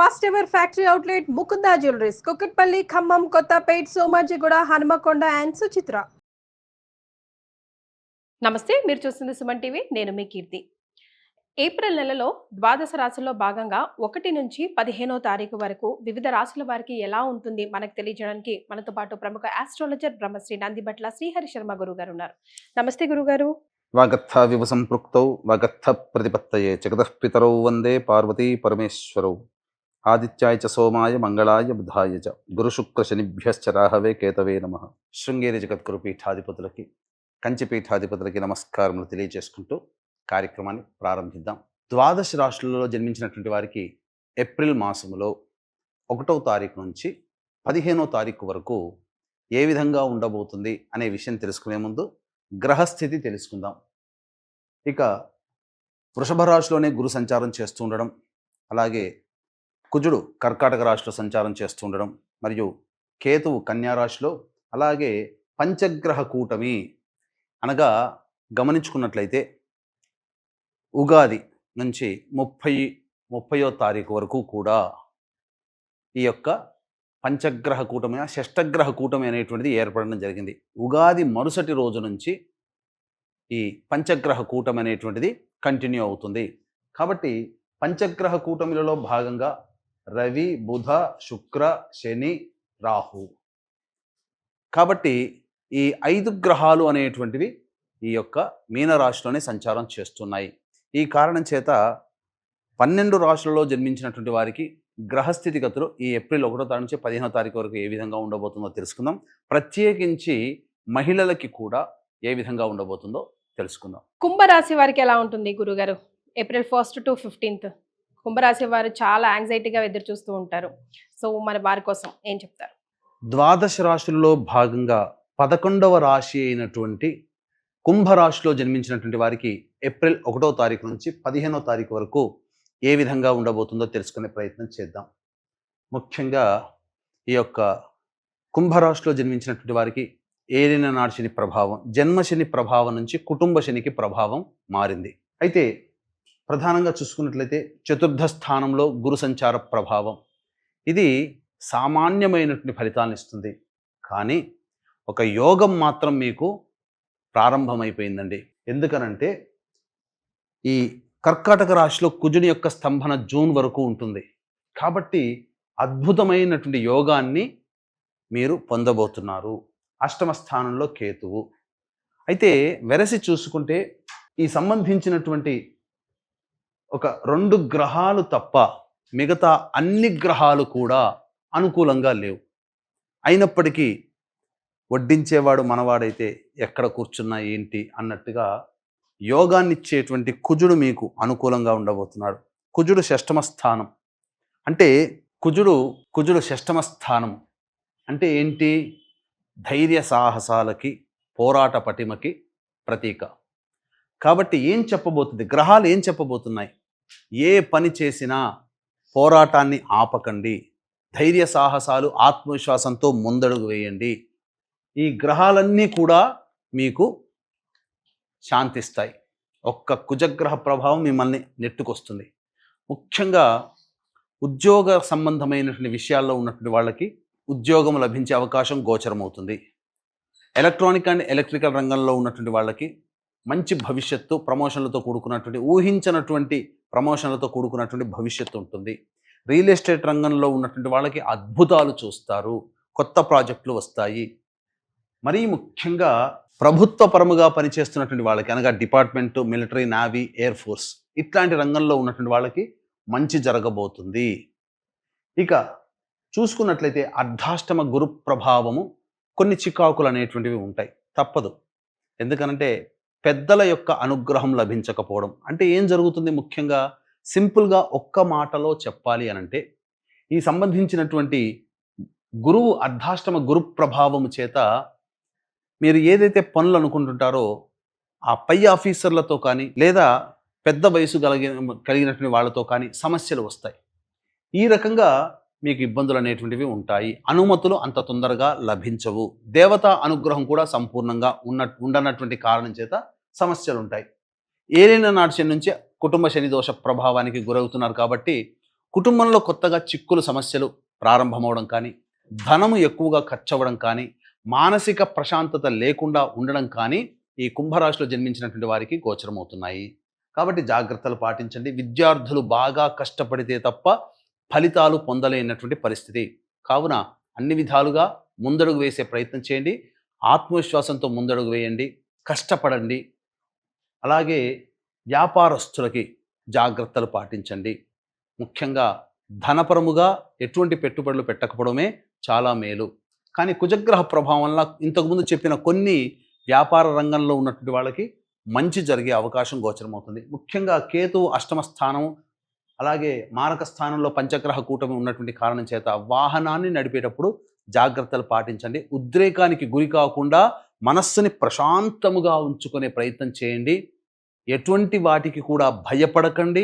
First ever factory outlet Mukunda jewelleries Kukatpally, Khammam, Kothapet, Somajiguda, Hanamkonda and Suchitra. నమస్తే, మీరు చూస్తుంది సుమన్ టీవీ. నేను మీ కీర్తి. ఏప్రిల్ నెలలో ద్వాదశ రాశుల్లో భాగంగా 1 నుంచి 15వ తారీఖు వరకు వివిధ రాశుల వారికి ఎలా ఉంటుంది మనకు తెలియజేయడానికి మనతో పాటు ప్రముఖ ఆస్ట్రాలజర్ బ్రహ్మశ్రీ నందిబట్ల శ్రీహరి శర్మ గురువు గారు ఉన్నారు. నమస్తే గురుగారు. వాగర్థ వివ సంపృక్తౌ వాగర్థ ప్రతిపత్తయే జగతః పితరౌ వందే పార్వతీ పరమేశ్వరౌ ఆదిత్యాయ చ సోమాయ మంగళాయ బుధాయ చ గురుశుక్ర శనిభ్యశ్చ రాహవే కేతవే నమః. శృంగేరి జగద్గురు పీఠాధిపతులకి, కంచి పీఠాధిపతులకి నమస్కారములు తెలియజేసుకుంటూ కార్యక్రమాన్ని ప్రారంభిద్దాం. ద్వాదశ రాశులలో జన్మించినటువంటి వారికి ఏప్రిల్ మాసములో 1వ తారీఖు నుంచి 15వ తారీఖు వరకు ఏ విధంగా ఉండబోతుంది అనే విషయం తెలుసుకునే ముందు గ్రహస్థితి తెలుసుకుందాం. ఇక వృషభ రాశిలోనే గురు సంచారం చేస్తూ ఉండడం, అలాగే కుజుడు కర్కాటక రాశిలో సంచారం చేస్తూ ఉండడం, మరియు కేతువు కన్యా రాశిలో, అలాగే పంచగ్రహ కూటమి అనగా గమనించుకున్నట్లయితే ఉగాది నుంచి 30వ తారీఖు వరకు కూడా ఈ యొక్క పంచగ్రహ కూటమి, షష్టగ్రహ కూటమి అనేటువంటిది ఏర్పడడం జరిగింది. ఉగాది మరుసటి రోజు నుంచి ఈ పంచగ్రహ కూటమి అనేటువంటిది కంటిన్యూ అవుతుంది. కాబట్టి పంచగ్రహ కూటమిలలో భాగంగా రవి, బుధ, శుక్ర, శని, రాహు. కాబట్టి ఈ 5 గ్రహాలు అనేటువంటివి ఈ యొక్క మీనరాశిలోనే సంచారం చేస్తున్నాయి. ఈ కారణం చేత 12 రాశులలో జన్మించినటువంటి వారికి గ్రహస్థితిగతులు ఈ ఏప్రిల్ 1వ తారీఖు నుంచి 15వ తారీఖు వరకు ఏ విధంగా ఉండబోతుందో తెలుసుకుందాం. ప్రత్యేకించి మహిళలకి కూడా ఏ విధంగా ఉండబోతుందో తెలుసుకుందాం. కుంభరాశి వారికి ఎలా ఉంటుంది గురుగారు? ఏప్రిల్ 1st to 15th కుంభరాశి వారు చాలా యాంగ్జైటీగా ఎదురు చూస్తూ ఉంటారు. సో మన వారి కోసం ఏం చెప్తారు? ద్వాదశ రాశుల్లో భాగంగా 11వ రాశి అయినటువంటి కుంభరాశిలో జన్మించినటువంటి వారికి ఏప్రిల్ 1వ తారీఖు నుంచి 15వ తారీఖు వరకు ఏ విధంగా ఉండబోతుందో తెలుసుకునే ప్రయత్నం చేద్దాం. ముఖ్యంగా ఈ యొక్క కుంభరాశిలో జన్మించినటువంటి వారికి ఏలిన నాడు శని ప్రభావం, జన్మశని ప్రభావం నుంచి కుటుంబ శనికి ప్రభావం మారింది. అయితే ప్రధానంగా చూసుకున్నట్లయితే 4థ స్థానంలో గురు సంచార ప్రభావం, ఇది సామాన్యమైనటువంటి ఫలితాలను ఇస్తుంది. కానీ ఒక యోగం మాత్రం మీకు ప్రారంభమైపోయిందండి. ఎందుకనంటే ఈ కర్కాటక రాశిలో కుజుని యొక్క స్తంభన జూన్ వరకు ఉంటుంది. కాబట్టి అద్భుతమైనటువంటి యోగాన్ని మీరు పొందబోతున్నారు. 8వ స్థానంలో కేతువు. అయితే వెరసి చూసుకుంటే ఈ సంబంధించినటువంటి ఒక 2 గ్రహాలు తప్ప మిగతా అన్ని గ్రహాలు కూడా అనుకూలంగా లేవు. అయినప్పటికీ వడ్డించేవాడు మనవాడైతే ఎక్కడ కూర్చున్నా ఏంటి అన్నట్టుగా యోగాన్ని ఇచ్చేటువంటి కుజుడు మీకు అనుకూలంగా ఉండబోతున్నాడు. కుజుడు 6వ స్థానం అంటే కుజుడు 6వ స్థానం అంటే ఏంటి? ధైర్య సాహసాలకి, పోరాట పటిమకి ప్రతీక. కాబట్టి ఏం చెప్పబోతుంది? గ్రహాలు ఏం చెప్పబోతున్నాయి? ఏ పని చేసినా పోరాటాన్ని ఆపకండి, ధైర్య సాహసాలు, ఆత్మవిశ్వాసంతో ముందడుగు వేయండి. ఈ గ్రహాలన్నీ కూడా మీకు శాంతిస్తాయి. ఒక్క కుజగ్రహ ప్రభావం మిమ్మల్ని నెట్టుకొస్తుంది. ముఖ్యంగా ఉద్యోగ సంబంధమైనటువంటి విషయాల్లో ఉన్నటువంటి వాళ్ళకి ఉద్యోగం లభించే అవకాశం గోచరమవుతుంది. ఎలక్ట్రానిక్ అండ్ ఎలక్ట్రికల్ రంగంలో ఉన్నటువంటి వాళ్ళకి మంచి భవిష్యత్తు, ప్రమోషన్లతో కూడుకున్నటువంటి, ఊహించినటువంటి ప్రమోషన్లతో కూడుకున్నటువంటి భవిష్యత్తు ఉంటుంది. రియల్ ఎస్టేట్ రంగంలో ఉన్నటువంటి వాళ్ళకి అద్భుతాలు చూస్తారు, కొత్త ప్రాజెక్టులు వస్తాయి. మరీ ముఖ్యంగా ప్రభుత్వ పరముగా పనిచేస్తున్నటువంటి వాళ్ళకి, అనగా department, military, navy, air force ఇట్లాంటి రంగంలో ఉన్నటువంటి వాళ్ళకి మంచి జరగబోతుంది. ఇక చూసుకున్నట్లయితే అర్ధాష్టమ గురు ప్రభావము, కొన్ని చికాకులు అనేటువంటివి ఉంటాయి, తప్పదు. ఎందుకనంటే పెద్దల యొక్క అనుగ్రహం లభించకపోవడం అంటే ఏం జరుగుతుంది? ముఖ్యంగా సింపుల్గా ఒక్క మాటలో చెప్పాలి అనంటే, ఈ సంబంధించినటువంటి గురువు అర్ధాష్టమ గురు ప్రభావము చేత మీరు ఏదైతే పనులు అనుకుంటుంటారో ఆ పై ఆఫీసర్లతో కానీ, లేదా పెద్ద వయసు కలిగినటువంటి వాళ్ళతో కానీ సమస్యలు వస్తాయి. ఈ రకంగా మీకు ఇబ్బందులు అనేటువంటివి ఉంటాయి. అనుమతులు అంత తొందరగా లభించవు. దేవతా అనుగ్రహం కూడా సంపూర్ణంగా ఉండనటువంటి కారణం చేత సమస్యలు ఉంటాయి. ఏలిన నాటి శని నుంచి కుటుంబ శని దోష ప్రభావానికి గురవుతున్నారు. కాబట్టి కుటుంబంలో కొత్తగా చిక్కులు సమస్యలు ప్రారంభమవడం కానీ, ధనము ఎక్కువగా ఖర్చు అవ్వడం కానీ, మానసిక ప్రశాంతత లేకుండా ఉండడం కానీ ఈ కుంభరాశిలో జన్మించినటువంటి వారికి గోచరమవుతున్నాయి. కాబట్టి జాగ్రత్తలు పాటించండి. విద్యార్థులు బాగా కష్టపడితే తప్ప ఫలితాలు పొందలేనటువంటి పరిస్థితి. కావున అన్ని విధాలుగా ముందడుగు వేసే ప్రయత్నం చేయండి. ఆత్మవిశ్వాసంతో ముందడుగు వేయండి, కష్టపడండి. అలాగే వ్యాపారస్తులకి జాగ్రత్తలు పాటించండి. ముఖ్యంగా ధనపరముగా ఎటువంటి పెట్టుబడులు పెట్టకపోవడమే చాలా మేలు. కానీ కుజగ్రహ ప్రభావం వల్ల ఇంతకుముందు చెప్పిన కొన్ని వ్యాపార రంగంలో ఉన్నటువంటి వాళ్ళకి మంచి జరిగే అవకాశం గోచరమవుతుంది. ముఖ్యంగా కేతువు అష్టమ స్థానం, అలాగే మారక స్థానంలో పంచగ్రహ కూటమి ఉన్నటువంటి కారణం చేత వాహనాన్ని నడిపేటప్పుడు జాగ్రత్తలు పాటించండి. ఉద్రేకానికి గురి కాకుండా మనస్సుని ప్రశాంతముగా ఉంచుకునే ప్రయత్నం చేయండి. ఎటువంటి వాటికి కూడా భయపడకండి.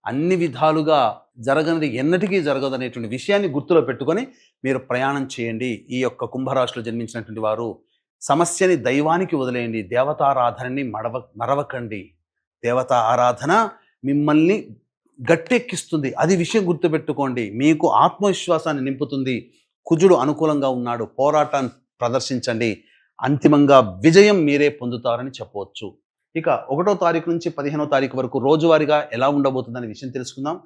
అన్ని విధాలుగా జరగనిది ఎన్నటికీ జరగదనేటువంటి విషయాన్ని గుర్తులో పెట్టుకొని మీరు ప్రయాణం చేయండి. ఈ యొక్క కుంభరాశిలో జన్మించినటువంటి వారు సమస్యని దైవానికి వదిలేయండి. దేవతారాధనని మరవకండి. దేవతా ఆరాధన మిమ్మల్ని గట్టెక్కిస్తుంది. అది విషయం గుర్తుపెట్టుకోండి. మీకు ఆత్మవిశ్వాసాన్ని నింపుతుంది. కుజుడు అనుకూలంగా ఉన్నాడు. పోరాటాన్ని ప్రదర్శించండి. అంతిమంగా విజయం మీరే పొందుతారని చెప్పవచ్చు. ఇక 1వ తారీఖు నుంచి 15వ తారీఖు వరకు రోజువారీగా ఎలా ఉండబోతుందనే విషయం తెలుసుకుందాం.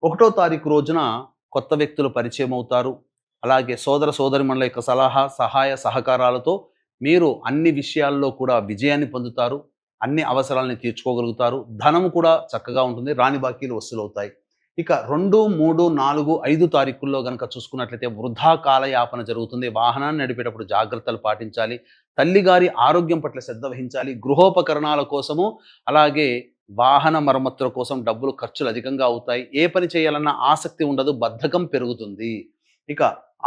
1వ తారీఖు రోజున కొత్త వ్యక్తులు పరిచయం అవుతారు. అలాగే సోదర సోదరిమణుల యొక్క సహాయ సహకారాలతో మీరు అన్ని విషయాల్లో కూడా విజయాన్ని పొందుతారు. అన్ని అవసరాలని తీర్చుకోగలుగుతారు. ధనము కూడా చక్కగా ఉంటుంది. రాని బాకీలు వసూలవుతాయి. ఇక 2, 3, 4, 5 తారీఖుల్లో కనుక చూసుకున్నట్లయితే వృధా కాలయాపన జరుగుతుంది. వాహనాన్ని నడిపేటప్పుడు జాగ్రత్తలు పాటించాలి. తల్లిగారి ఆరోగ్యం పట్ల శ్రద్ధ వహించాలి. గృహోపకరణాల కోసము, అలాగే వాహన మరమ్మతుల కోసం డబ్బులు ఖర్చులు అధికంగా అవుతాయి. ఏ పని చేయాలన్నా ఆసక్తి ఉండదు, బద్ధకం పెరుగుతుంది. ఇక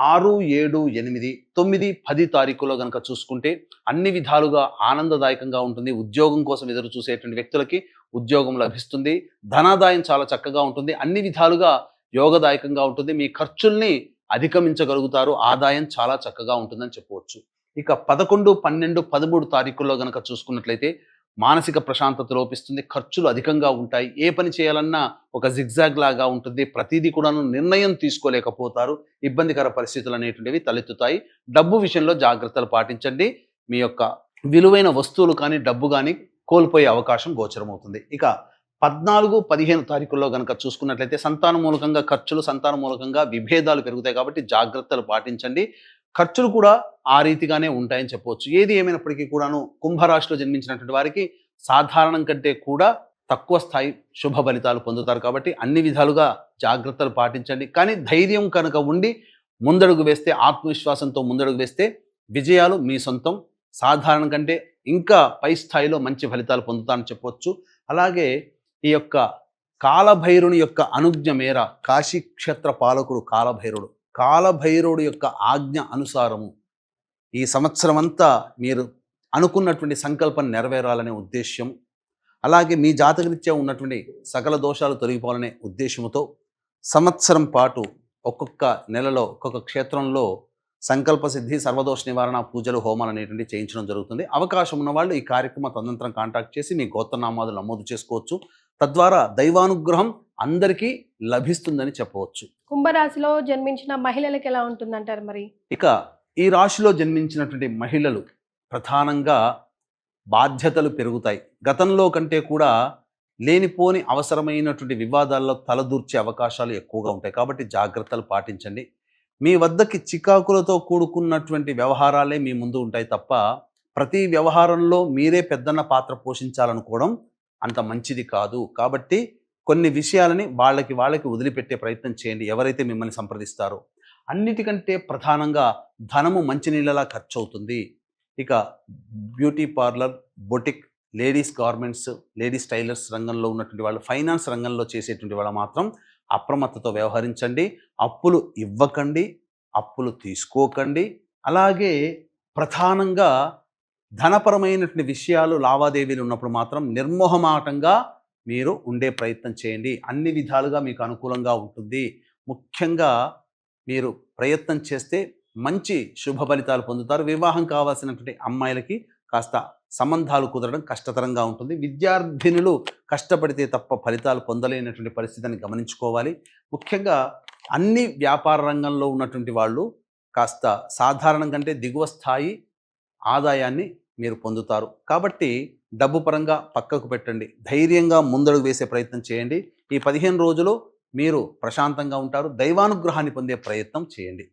6, 7, 8, 9, 10 తారీఖులో కనుక చూసుకుంటే అన్ని విధాలుగా ఆనందదాయకంగా ఉంటుంది. ఉద్యోగం కోసం ఎదురు చూసేటువంటి వ్యక్తులకి ఉద్యోగం లభిస్తుంది. ధనాదాయం చాలా చక్కగా ఉంటుంది. అన్ని విధాలుగా యోగదాయకంగా ఉంటుంది. మీ ఖర్చుల్ని అధిగమించగలుగుతారు. ఆదాయం చాలా చక్కగా ఉంటుందని చెప్పవచ్చు. ఇక 11, 12, 13 తారీఖుల్లో కనుక చూసుకున్నట్లయితే మానసిక ప్రశాంతత లోపిస్తుంది. ఖర్చులు అధికంగా ఉంటాయి. ఏ పని చేయాలన్నా ఒక జిగ్జాగ్ లాగా ఉంటుంది. ప్రతిదీ కూడాను నిర్ణయం తీసుకోలేకపోతారు. ఇబ్బందికర పరిస్థితులు అనేటువంటివి తలెత్తుతాయి. డబ్బు విషయంలో జాగ్రత్తలు పాటించండి. మీ యొక్క విలువైన వస్తువులు కానీ డబ్బు కానీ కోల్పోయే అవకాశం గోచరమవుతుంది. ఇక 14, 15 తారీఖుల్లో కనుక చూసుకున్నట్లయితే సంతాన మూలకంగా ఖర్చులు, సంతాన మూలకంగా విభేదాలు పెరుగుతాయి. కాబట్టి జాగ్రత్తలు పాటించండి. ఖర్చులు కూడా ఆ రీతిగానే ఉంటాయని చెప్పవచ్చు. ఏది ఏమైనప్పటికీ కూడాను కుంభరాశిలో జన్మించినటువంటి వారికి సాధారణం కంటే కూడా తక్కువ స్థాయి శుభ ఫలితాలు పొందుతారు. కాబట్టి అన్ని విధాలుగా జాగ్రత్తలు పాటించండి. కానీ ధైర్యం కనుక ఉండి ముందడుగు వేస్తే, ఆత్మవిశ్వాసంతో ముందడుగు వేస్తే విజయాలు మీ సొంతం. సాధారణం కంటే ఇంకా పై స్థాయిలో మంచి ఫలితాలు పొందుతారని చెప్పవచ్చు. అలాగే ఈ యొక్క కాలభైరుని యొక్క అనుజ్ఞ మేర కాశీ క్షేత్ర పాలకుడు కాలభైరుడు యొక్క ఆజ్ఞ అనుసారము ఈ సంవత్సరం అంతా మీరు అనుకున్నటువంటి సంకల్పం నెరవేరాలనే ఉద్దేశ్యం, అలాగే మీ జాతకరీత్యా ఉన్నటువంటి సకల దోషాలు తొలగిపోవాలనే ఉద్దేశంతో సంవత్సరం పాటు ఒక్కొక్క నెలలో ఒక్కొక్క క్షేత్రంలో సంకల్ప సిద్ధి, సర్వదోష నివారణ పూజలు, హోమాలు అనేటువంటి చేయించడం జరుగుతుంది. అవకాశం ఉన్న వాళ్ళు ఈ కార్యక్రమ తదనంతరం కాంటాక్ట్ చేసి మీ గోత్రనామాలు నమోదు చేసుకోవచ్చు. తద్వారా దైవానుగ్రహం అందరికీ లభిస్తుందని చెప్పవచ్చు. కుంభరాశిలో జన్మించిన మహిళలకు ఎలా ఉంటుందంటారు మరి? ఇక ఈ రాశిలో జన్మించినటువంటి మహిళలు ప్రధానంగా బాధ్యతలు పెరుగుతాయి. గతంలో కంటే కూడా లేనిపోని అవసరమైనటువంటి వివాదాల్లో తలదూర్చే అవకాశాలు ఎక్కువగా ఉంటాయి. కాబట్టి జాగ్రత్తలు పాటించండి. మీ వద్దకి చికాకులతో కూడుకున్నటువంటి వ్యవహారాలే మీ ముందు ఉంటాయి తప్ప ప్రతి వ్యవహారంలో మీరే పెద్దన్న పాత్ర పోషించాలనుకోవడం అంత మంచిది కాదు. కాబట్టి కొన్ని విషయాలని వాళ్ళకి వదిలిపెట్టే ప్రయత్నం చేయండి ఎవరైతే మిమ్మల్ని సంప్రదిస్తారో. అన్నిటికంటే ప్రధానంగా ధనము మంచినీళ్ళలా ఖర్చు అవుతుంది. ఇక beauty parlour, boutique, ladies garments, ladies tailors రంగంలో ఉన్నటువంటి వాళ్ళు, ఫైనాన్స్ రంగంలో చేసేటువంటి వాళ్ళు మాత్రం అప్రమత్తతో వ్యవహరించండి. అప్పులు ఇవ్వకండి, అప్పులు తీసుకోకండి. అలాగే ప్రధానంగా ధనపరమైనటువంటి విషయాలు, లావాదేవీలు ఉన్నప్పుడు మాత్రం నిర్మోహమాటంగా మీరు ఉండే ప్రయత్నం చేయండి. అన్ని విధాలుగా మీకు అనుకూలంగా ఉంటుంది. ముఖ్యంగా మీరు ప్రయత్నం చేస్తే మంచి శుభ ఫలితాలు పొందుతారు. వివాహం కావాల్సినటువంటి అమ్మాయిలకి కాస్త సంబంధాలు కుదరడం కష్టతరంగా ఉంటుంది. విద్యార్థినులు కష్టపడితే తప్ప ఫలితాలు పొందలేనటువంటి పరిస్థితిని గమనించుకోవాలి. ముఖ్యంగా అన్ని వ్యాపార రంగంలో ఉన్నటువంటి వాళ్ళు కాస్త సాధారణం కంటే దిగువ స్థాయి ఆదాయాన్ని మీరు పొందుతారు. కాబట్టి డబ్బు పరంగా పక్కకు పెట్టండి, ధైర్యంగా ముందడుగు వేసే ప్రయత్నం చేయండి. ఈ 15 రోజులు మీరు ప్రశాంతంగా ఉంటారు. దైవానుగ్రహాన్ని పొందే ప్రయత్నం చేయండి.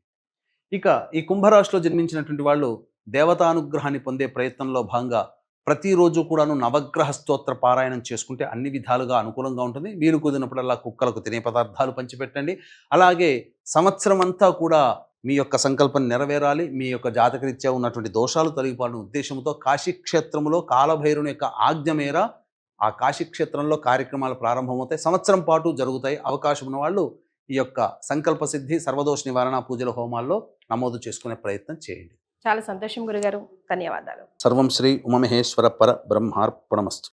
ఇక ఈ కుంభరాశిలో జన్మించినటువంటి వాళ్ళు దేవతానుగ్రహాన్ని పొందే ప్రయత్నంలో భాగంగా ప్రతిరోజు కూడాను నవగ్రహ స్తోత్ర పారాయణం చేసుకుంటే అన్ని విధాలుగా అనుకూలంగా ఉంటుంది. వీలు కుదిరినప్పుడల్లా కుక్కలకు తినే పదార్థాలు పంచిపెట్టండి. అలాగే సంవత్సరం అంతా కూడా మీ యొక్క సంకల్పం నెరవేరాలి, మీ యొక్క జాతకరీత్యా ఉన్నటువంటి దోషాలు తొలగిపోవాలనే ఉద్దేశంతో కాశీక్షేత్రంలో కాలభైరుని యొక్క ఆజ్ఞ మేర ఆ కాశీక్షేత్రంలో కార్యక్రమాలు ప్రారంభమవుతాయి. సంవత్సరం పాటు జరుగుతాయి. అవకాశం ఉన్న వాళ్ళు ఈ యొక్క సంకల్ప సిద్ధి సర్వదోష నివారణ పూజల హోమాల్లో నమోదు చేసుకునే ప్రయత్నం చేయండి. చాలా సంతోషం గురుగారు. ధన్యవాదాలు. సర్వం శ్రీ ఉమామహేశ్వర పర బ్రహ్మార్పణమస్తు.